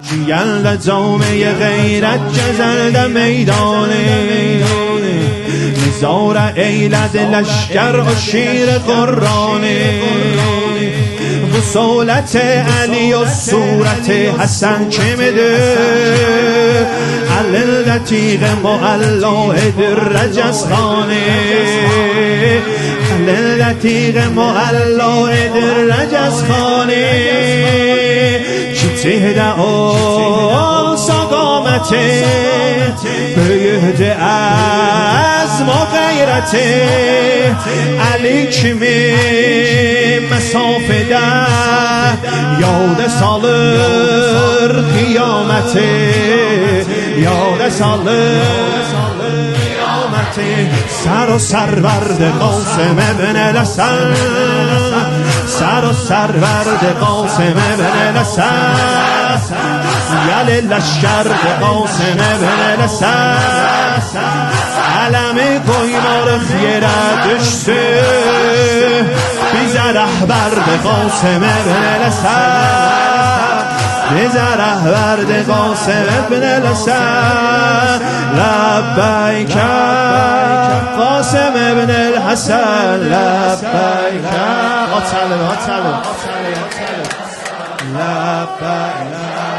جیل جامعه غیرت جزل میدانه نزار ایلد لشکر و شیر قرانه وصولت علی و صورت حسن چه مده علل دتیغ معلا در رجستانه علل دتیغ معلا در رجستانه چی تهده آسا قامته بیهده از ما غیرته علی کمی مسافه ده یاد سالر قیامته یاد سالر قیامته سر و سرورد قاسم ابن الحسن سر و سرورد قاسم ابن الحسن یل لشکر قاسم ابن الحسن علم قیمار خیره دشته بیزره برد قاسم ابن الحسن بیزره برد قاسم ابن الحسن لبیک قاسم ابن الحسن لبیک لبیک